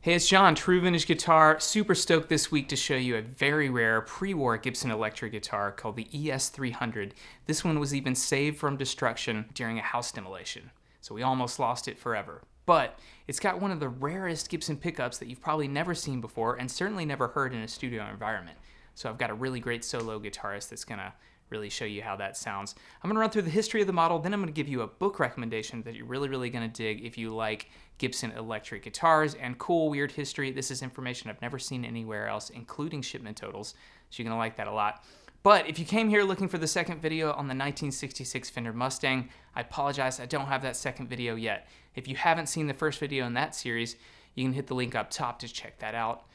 Hey, it's John, True Vintage Guitar. Super stoked this week to show you a very rare pre-war Gibson electric guitar called the ES-300. This one was even saved from destruction during a house demolition, so we almost lost it forever. But it's got one of the rarest Gibson pickups that you've probably never seen before and certainly never heard in a studio environment. So I've got a really great solo guitarist that's gonna really show you how that sounds. I'm gonna run through the history of the model, then I'm gonna give you a book recommendation that you're really gonna dig if you like Gibson electric guitars and cool, weird history. This is information I've never seen anywhere else, including shipment totals, so you're gonna like that a lot. But if you came here looking for the second video on the 1966 Fender Mustang, I apologize, I don't have that second video yet. If you haven't seen the first video in that series, you can hit the link up top to check that out.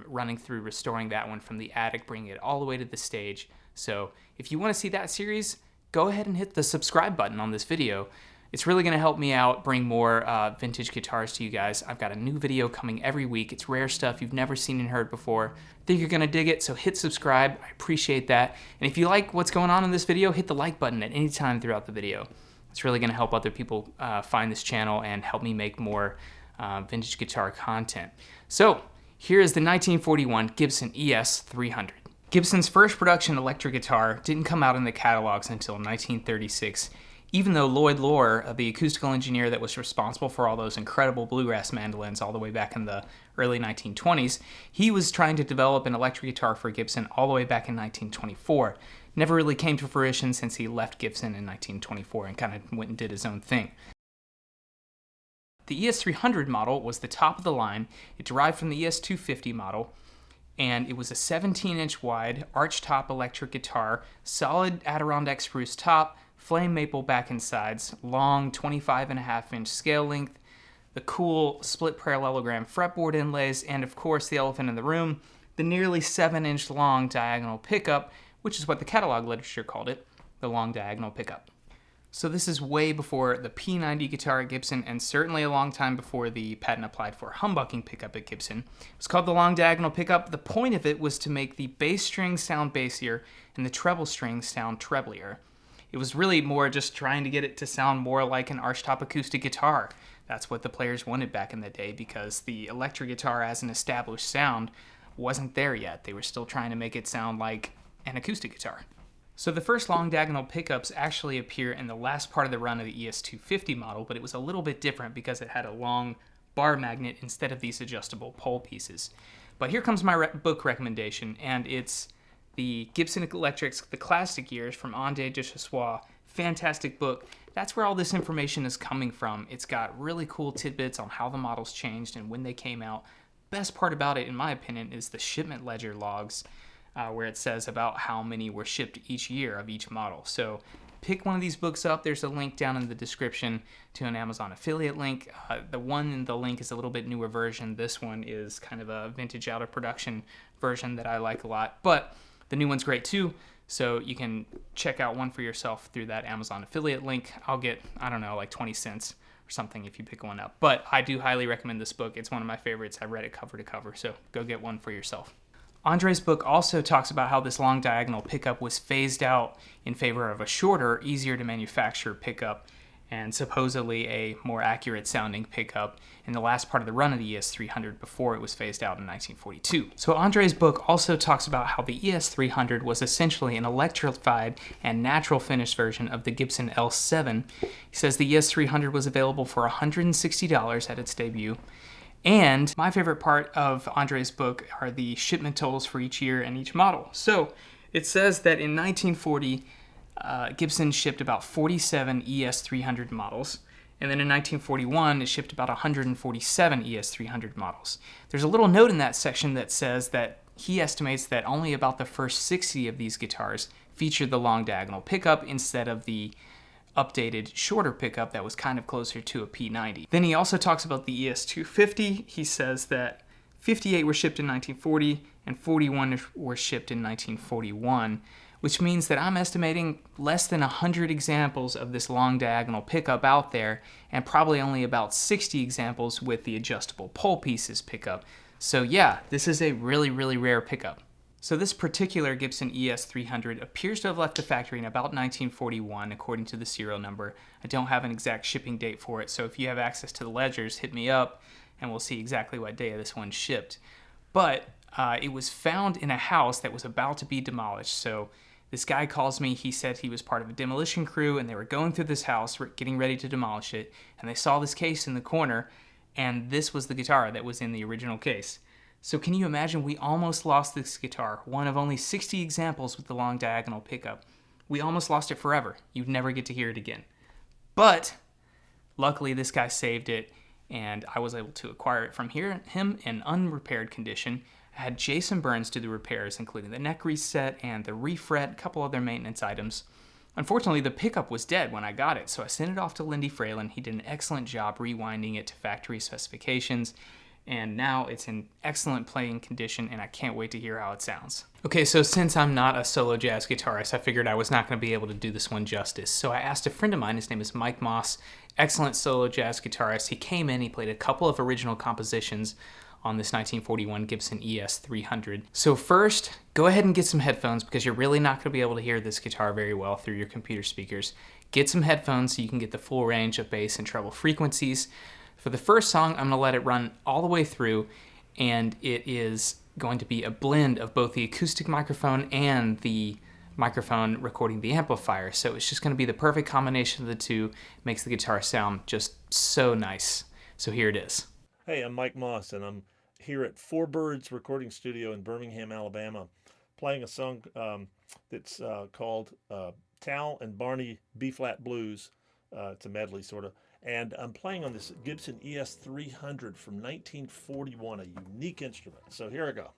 Running through restoring that one from the attic, bringing it all the way to the stage. So if you want to see that series, go ahead and hit the subscribe button on this video. It's really going to help me out, bring more vintage guitars to you guys. I've got a new video coming every week. It's rare stuff you've never seen and heard before. I think you're going to dig it, so hit subscribe. I appreciate that. And if you like what's going on in this video, hit the like button at any time throughout the video. It's really going to help other people find this channel and help me make more vintage guitar content. So here is the 1941 Gibson ES-300. Gibson's first production electric guitar didn't come out in the catalogs until 1936, even though Lloyd Loar, the acoustical engineer that was responsible for all those incredible bluegrass mandolins all the way back in the early 1920s, he was trying to develop an electric guitar for Gibson all the way back in 1924. Never really came to fruition since he left Gibson in 1924 and kind of went and did his own thing. The ES-300 model was the top of the line. It derived from the ES-250 model, and it was a 17-inch wide archtop electric guitar, solid Adirondack spruce top, flame maple back and sides, long 25.5-inch scale length, the cool split parallelogram fretboard inlays, and of course the elephant in the room, the nearly 7-inch long diagonal pickup, which is what the catalog literature called it, the long diagonal pickup. So this is way before the P90 guitar at Gibson, and certainly a long time before the patent applied for humbucking pickup at Gibson. It was called the long diagonal pickup. The point of it was to make the bass strings sound bassier and the treble strings sound treblier. It was really more just trying to get it to sound more like an archtop acoustic guitar. That's what the players wanted back in the day, because the electric guitar as an established sound wasn't there yet. They were still trying to make it sound like an acoustic guitar. So the first long diagonal pickups actually appear in the last part of the run of the ES-250 model, but it was a little bit different because it had a long bar magnet instead of these adjustable pole pieces. But here comes my book recommendation, and it's the Gibson Electric's The Classic Years from André de Chassois. Fantastic book. That's where all this information is coming from. It's got really cool tidbits on how the models changed and when they came out. Best part about it, in my opinion, is the shipment ledger logs, where it says about how many were shipped each year of each model. So pick one of these books up. There's a link down in the description to an Amazon affiliate link. The one in the link is a little bit newer version. This one is kind of a vintage out of production version that I like a lot, but the new one's great too. So you can check out one for yourself through that Amazon affiliate link. I'll get, I don't know, like 20 cents or something if you pick one up. But I do highly recommend this book. It's one of my favorites. I read it cover to cover, so go get one for yourself. Andre's book also talks about how this long diagonal pickup was phased out in favor of a shorter, easier to manufacture pickup, and supposedly a more accurate sounding pickup in the last part of the run of the ES-300 before it was phased out in 1942. So Andre's book also talks about how the ES-300 was essentially an electrified and natural finish version of the Gibson L7. He says the ES-300 was available for $160 at its debut. And my favorite part of Andre's book are the shipment totals for each year and each model. So it says that in 1940, Gibson shipped about 47 ES-300 models. And then in 1941, it shipped about 147 ES-300 models. There's a little note in that section that says that he estimates that only about the first 60 of these guitars featured the long diagonal pickup instead of the updated shorter pickup that was kind of closer to a P90. Then he also talks about the ES-250. He says that 58 were shipped in 1940 and 41 were shipped in 1941, which means that I'm estimating less than 100 examples of this long diagonal pickup out there, and probably only about 60 examples with the adjustable pole pieces pickup. So yeah, this is a really rare pickup. So this particular Gibson ES-300 appears to have left the factory in about 1941, according to the serial number. I don't have an exact shipping date for it, so if you have access to the ledgers, hit me up and we'll see exactly what day this one shipped. But it was found in a house that was about to be demolished. So this guy calls me. He said he was part of a demolition crew, and they were going through this house, getting ready to demolish it, and they saw this case in the corner, and this was the guitar that was in the original case. So can you imagine, we almost lost this guitar, one of only 60 examples with the long diagonal pickup. We almost lost it forever. You'd never get to hear it again. But luckily this guy saved it, and I was able to acquire it from him in unrepaired condition. I had Jason Burns do the repairs, including the neck reset and the refret, a couple other maintenance items. Unfortunately, the pickup was dead when I got it, so I sent it off to Lindy Fralin. He did an excellent job rewinding it to factory specifications, and now it's in excellent playing condition, and I can't wait to hear how it sounds. Okay, so since I'm not a solo jazz guitarist, I figured I was not going to be able to do this one justice. So I asked a friend of mine, his name is Mike Moss, excellent solo jazz guitarist. He came in, he played a couple of original compositions on this 1941 Gibson ES-300. So first, go ahead and get some headphones, because you're really not going to be able to hear this guitar very well through your computer speakers. Get some headphones so you can get the full range of bass and treble frequencies. For the first song, I'm going to let it run all the way through, and it is going to be a blend of both the acoustic microphone and the microphone recording the amplifier. So it's just going to be the perfect combination of the two. Makes the guitar sound just so nice. So here it is. Hey, I'm Mike Moss, and I'm here at Four Birds Recording Studio in Birmingham, Alabama, playing a song that's called Tal and Barney B-flat Blues. It's a medley, sort of. And I'm playing on this Gibson ES-300 from 1941, a unique instrument. So here I go.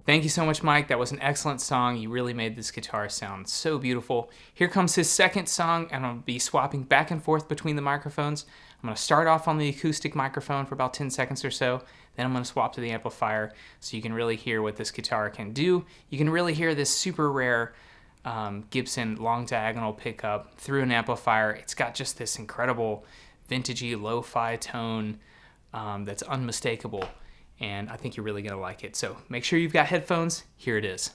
Thank you so much, Mike. That was an excellent song. You really made this guitar sound so beautiful. Here comes his second song, and I'll be swapping back and forth between the microphones. I'm going to start off on the acoustic microphone for about 10 seconds or so. Then I'm going to swap to the amplifier so you can really hear what this guitar can do. You can really hear this super rare Gibson long diagonal pickup through an amplifier. It's got just this incredible vintagey lo-fi tone that's unmistakable. and I think you're really going to like it. So make sure you've got headphones. Here it is.